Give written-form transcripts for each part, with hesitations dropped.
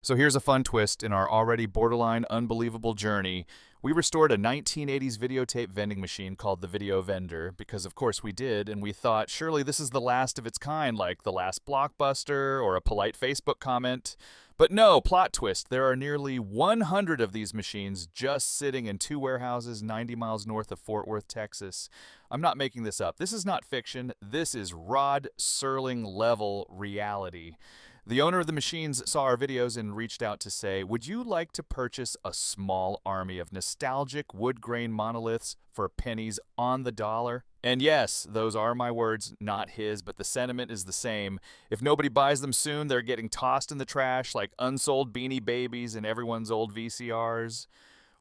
So here's a fun twist in our already borderline unbelievable journey. We restored a 1980s videotape vending machine called the Video Vendor because, of course, we did, and we thought surely this is the last of its kind, like the last Blockbuster or a polite Facebook comment. But no, plot twist, there are nearly 100 of these machines just sitting in two warehouses 90 miles north of Fort Worth, Texas. I'm not making this up. This is not fiction. This is Rod Serling level reality. The owner of the machines saw our videos and reached out to say, would you like to purchase a small army of nostalgic wood grain monoliths for pennies on the dollar? And yes, those are my words, not his, but the sentiment is the same. If nobody buys them soon, they're getting tossed in the trash like unsold Beanie Babies and everyone's old VCRs.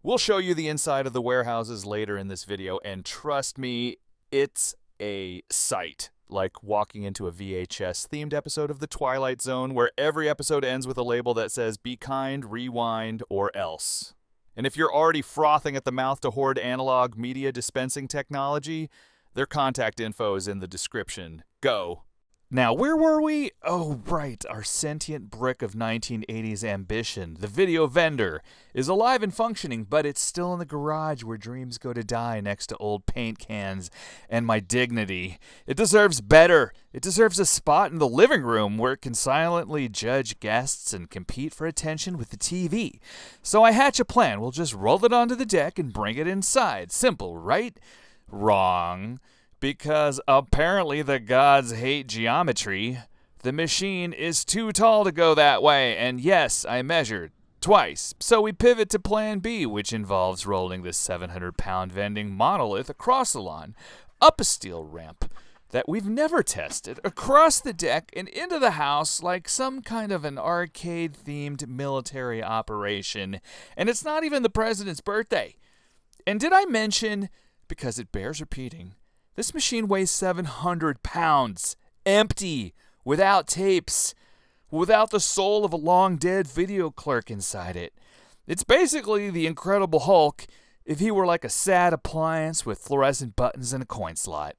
We'll show you the inside of the warehouses later in this video, and trust me, it's a sight. Like walking into a VHS-themed episode of The Twilight Zone, where every episode ends with a label that says, be kind, rewind, or else. And if you're already frothing at the mouth to hoard analog media dispensing technology, their contact info is in the description. Go. Now, where were we? Oh, right, our sentient brick of 1980s ambition, the Video Vendor, is alive and functioning, but it's still in the garage where dreams go to die next to old paint cans and my dignity. It deserves better. It deserves a spot in the living room where it can silently judge guests and compete for attention with the TV. So I hatch a plan. We'll just roll it onto the deck and bring it inside. Simple, right? Wrong. Because apparently the gods hate geometry. The machine is too tall to go that way, and yes, I measured twice. So we pivot to plan B, which involves rolling this 700-pound vending monolith across the lawn, up a steel ramp that we've never tested, across the deck and into the house like some kind of an arcade-themed military operation. And it's not even the president's birthday. And did I mention, because it bears repeating, this machine weighs 700 pounds, empty, without tapes, without the soul of a long-dead video clerk inside it. It's basically the Incredible Hulk if he were like a sad appliance with fluorescent buttons and a coin slot.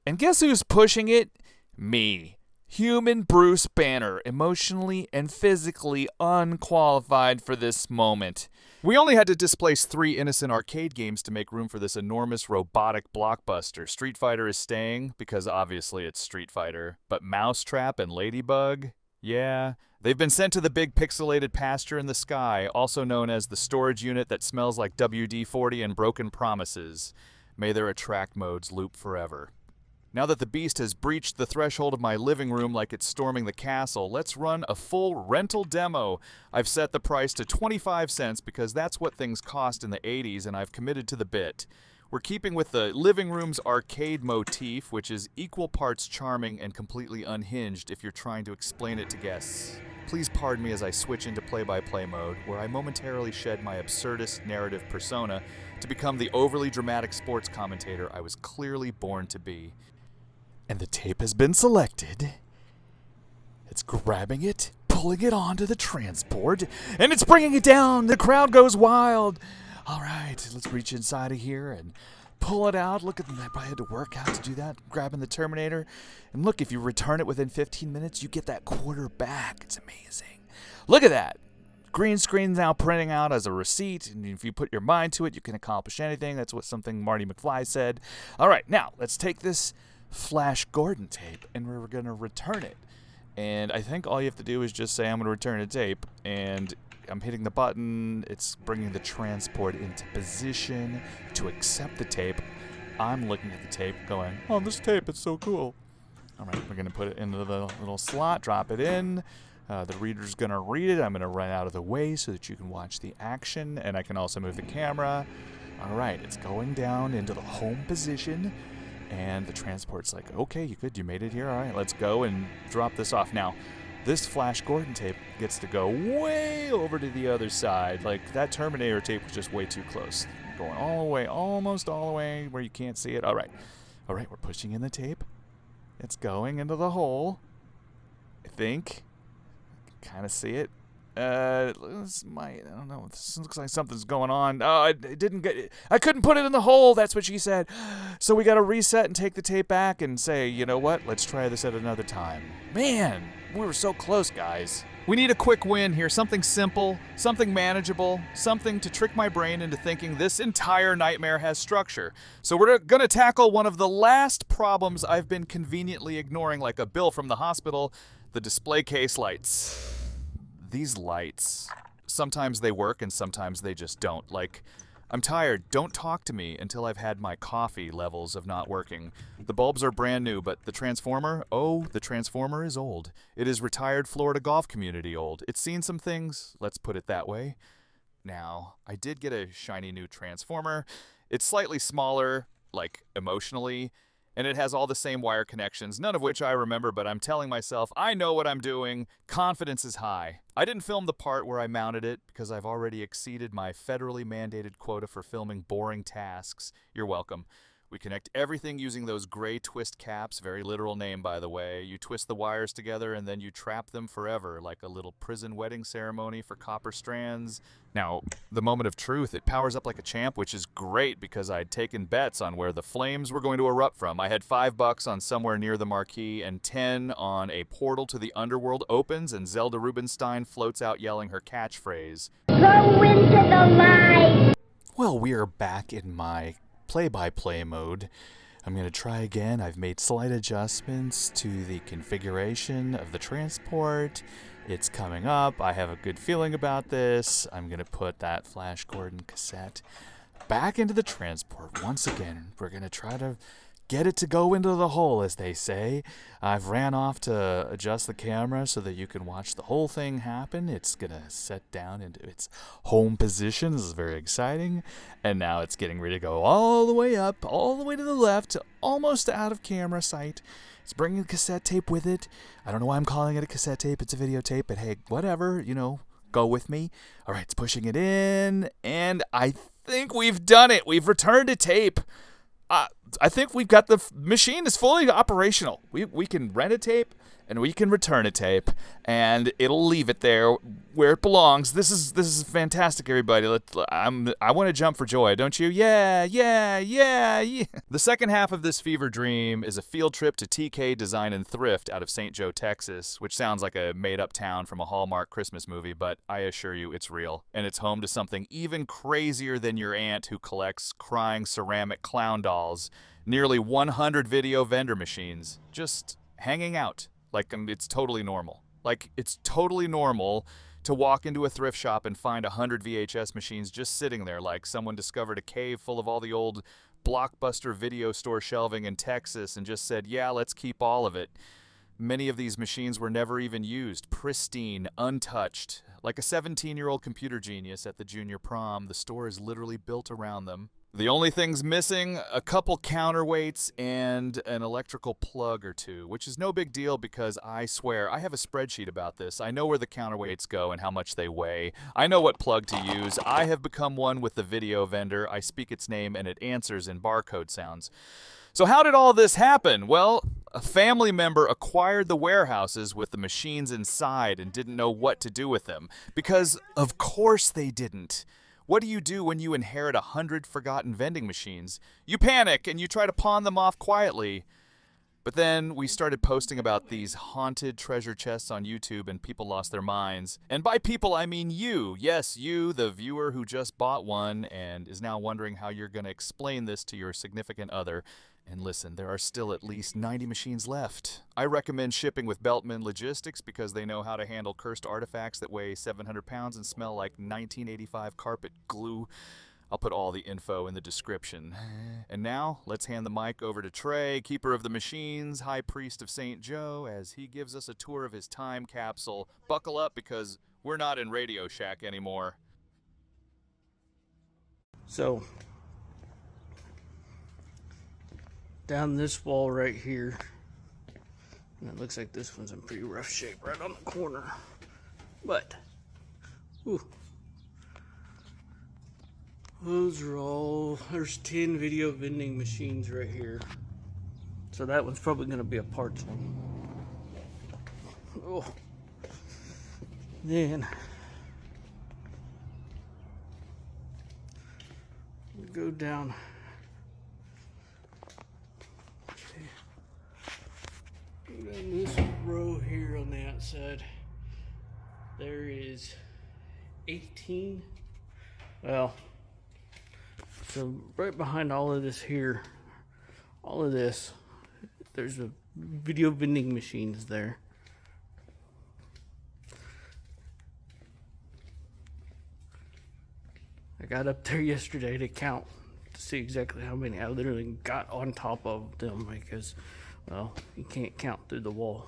And guess who's pushing it? Me. Human Bruce Banner, emotionally and physically unqualified for this moment. We only had to displace 3 innocent arcade games to make room for this enormous robotic blockbuster. Street Fighter is staying, because obviously it's Street Fighter. But Mousetrap and Ladybug? Yeah. They've been sent to the big pixelated pasture in the sky, also known as the storage unit that smells like WD-40 and broken promises. May their attract modes loop forever. Now that the beast has breached the threshold of my living room like it's storming the castle, let's run a full rental demo. I've set the price to 25 cents because that's what things cost in the 80s, and I've committed to the bit. We're keeping with the living room's arcade motif, which is equal parts charming and completely unhinged if you're trying to explain it to guests. Please pardon me as I switch into play-by-play mode, where I momentarily shed my absurdist narrative persona to become the overly dramatic sports commentator I was clearly born to be. And the tape has been selected. It's grabbing it, pulling it onto the transport, and it's bringing it down. The crowd goes wild. All right, let's reach inside of here and pull it out. Look at that. I probably had to work out to do that, grabbing the Terminator. And look, if you return it within 15 minutes, you get that quarter back. It's amazing. Look at that. Green screen's now printing out as a receipt, and if you put your mind to it, you can accomplish anything. That's what something Marty McFly said. All right, now let's take this Flash Gordon tape, and we're going to return it. And I think all you have to do is just say, I'm going to return a tape, and I'm hitting the button. It's bringing the transport into position to accept the tape. I'm looking at the tape going, oh, this tape, it's so cool. All right, we're going to put it into the little slot, drop it in. The reader's going to read it. I'm going to run out of the way so that you can watch the action, and I can also move the camera. All right, it's going down into the home position. And the transport's like, okay, you made it here. All right, let's go and drop this off. Now, this Flash Gordon tape gets to go way over to the other side. Like, that Terminator tape was just way too close. Going all the way, almost all the way where you can't see it. All right, we're pushing in the tape. It's going into the hole. I think. Kind of see it. I don't know. This looks like something's going on. Oh, I couldn't put it in the hole. That's what she said. So we got to reset and take the tape back and say, you know what? Let's try this at another time. Man, we were so close, guys. We need a quick win here, something simple, something manageable, something to trick my brain into thinking this entire nightmare has structure. So we're going to tackle one of the last problems I've been conveniently ignoring, like a bill from the hospital, the display case lights. These lights, sometimes they work and sometimes they just don't. Like, I'm tired, don't talk to me until I've had my coffee levels of not working. The bulbs are brand new, but the transformer, oh, the transformer is old. It is retired Florida golf community old. It's seen some things, let's put it that way. Now, I did get a shiny new transformer. It's slightly smaller, like emotionally, and it has all the same wire connections, none of which I remember, but I'm telling myself, I know what I'm doing. Confidence is high. I didn't film the part where I mounted it because I've already exceeded my federally mandated quota for filming boring tasks. You're welcome. We connect everything using those gray twist caps, very literal name by the way. You twist the wires together and then you trap them forever, like a little prison wedding ceremony for copper strands. Now, the moment of truth, it powers up like a champ, which is great because I'd taken bets on where the flames were going to erupt from. I had $5 on somewhere near the marquee and 10 on a portal to the underworld opens and Zelda Rubinstein floats out yelling her catchphrase. Go into the light! Well, we are back in my play-by-play mode. I'm going to try again. I've made slight adjustments to the configuration of the transport. It's coming up. I have a good feeling about this. I'm going to put that Flash Gordon cassette back into the transport. Once again, we're going to try to get it to go into the hole, as they say. I've ran off to adjust the camera so that you can watch the whole thing happen. It's going to set down into its home position. This is very exciting. And now it's getting ready to go all the way up, all the way to the left, almost out of camera sight. It's bringing the cassette tape with it. I don't know why I'm calling it a cassette tape. It's a videotape, but hey, whatever, go with me. All right, it's pushing it in, and I think we've done it. We've returned to tape. I think we've got the machine is fully operational. We can rent a tape and we can return a tape, and it'll leave it there where it belongs. This is fantastic, everybody. I want to jump for joy, don't you? Yeah. The second half of this fever dream is a field trip to TK Design and Thrift out of St. Joe, Texas, which sounds like a made-up town from a Hallmark Christmas movie, but I assure you it's real, and it's home to something even crazier than your aunt who collects crying ceramic clown dolls. Nearly 100 video vendor machines just hanging out. Like, it's totally normal. Like, it's totally normal to walk into a thrift shop and find 100 VHS machines just sitting there, like someone discovered a cave full of all the old Blockbuster video store shelving in Texas and just said, yeah, let's keep all of it. Many of these machines were never even used, pristine, untouched. Like a 17-year-old computer genius at the junior prom, the store is literally built around them. The only things missing, a couple counterweights and an electrical plug or two, which is no big deal because I swear I have a spreadsheet about this. I know where the counterweights go and how much they weigh. I know what plug to use. I have become one with the video vendor. I speak its name and it answers in barcode sounds. So how did all this happen? Well, a family member acquired the warehouses with the machines inside and didn't know what to do with them. Because of course they didn't. What do you do when you inherit 100 forgotten vending machines? You panic and you try to pawn them off quietly. But then we started posting about these haunted treasure chests on YouTube and people lost their minds. And by people, I mean you. Yes, you, the viewer who just bought one and is now wondering how you're going to explain this to your significant other. And listen, there are still at least 90 machines left. I recommend shipping with Beltman Logistics because they know how to handle cursed artifacts that weigh 700 pounds and smell like 1985 carpet glue. I'll put all the info in the description. And now, let's hand the mic over to Trey, keeper of the machines, high priest of St. Joe, as he gives us a tour of his time capsule. Buckle up because we're not in Radio Shack anymore. So, down this wall right here, and it looks like this one's in pretty rough shape right on the corner, but those are all, there's 10 video vending machines right here, so that one's probably going to be a parts one. Then we go down this row here on the outside. there is 18. Well, so right behind all of this here, all of this, there's a video vending machines there. I got up there yesterday to count to see exactly how many. I literally got on top of them because, well, you can't count through the wall.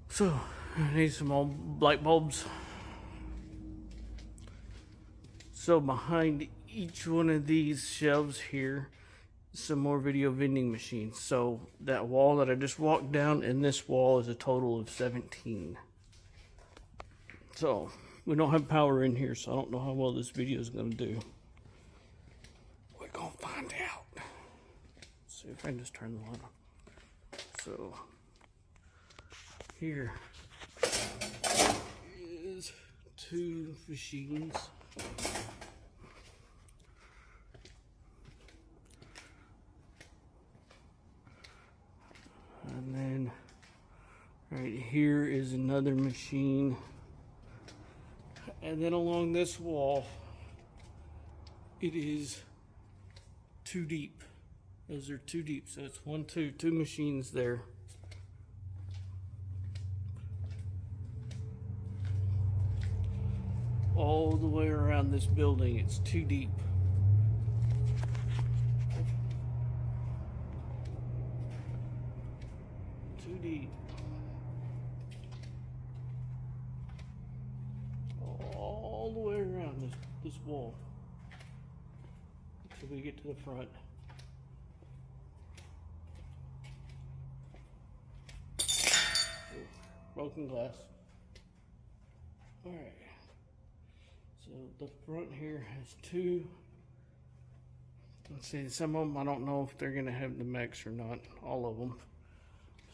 So, I need some old light bulbs. So behind each one of these shelves here, some more video vending machines. So that wall that I just walked down and this wall is a total of 17. So we don't have power in here, so I don't know how well this video is going to do. We're going to find out. Let's see if I can just turn the light on. So here is 2 machines. And then right here is another machine. And then along this wall, it is 2 deep. Those are 2 deep. So it's 1, 2 machines there. All the way around this building, it's 2 deep. Deep. All the way around this wall until we get to the front. Broken glass. Alright. So the front here has 2. Let's see, some of them I don't know if they're going to have the max or not. All of them.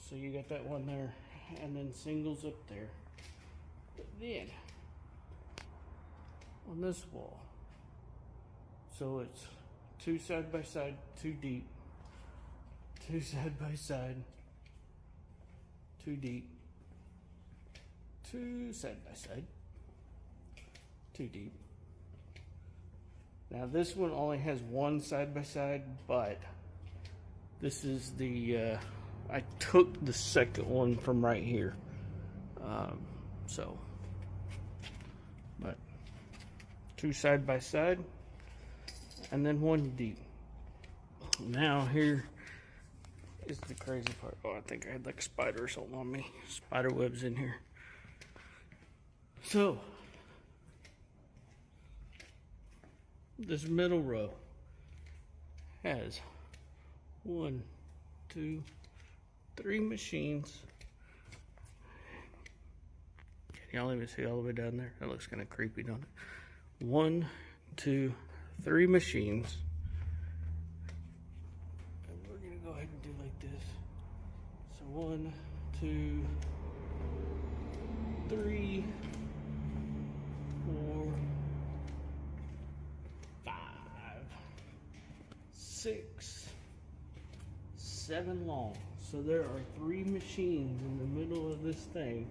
So you got that one there, and then singles up there. But then, on this wall, so it's 2 side by side, 2 deep, 2 side by side, 2 deep, 2 side by side, 2 deep. Now this one only has 1 side by side, but this is the I took the second one from right here. But 2 side by side, and then 1 deep. Now here is the crazy part. Oh, I think I had like a spider or something on me. Spider webs in here. So this middle row has 1, 2, 3 machines. Can y'all even see all the way down there? That looks kind of creepy, don't it? 1, 2, 3 machines. And we're gonna go ahead and do like this. So 1, 2, 3, 4, 5, 6, 7 long. So there are 3 machines in the middle of this thing.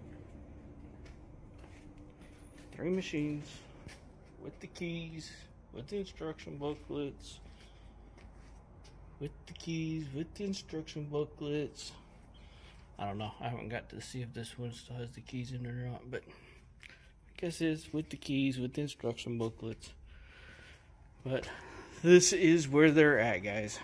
3 machines with the keys, with the instruction booklets, with the keys, with the instruction booklets. I don't know. I haven't got to see if this one still has the keys in it or not, but I guess it's with the keys, with the instruction booklets. But this is where they're at, guys.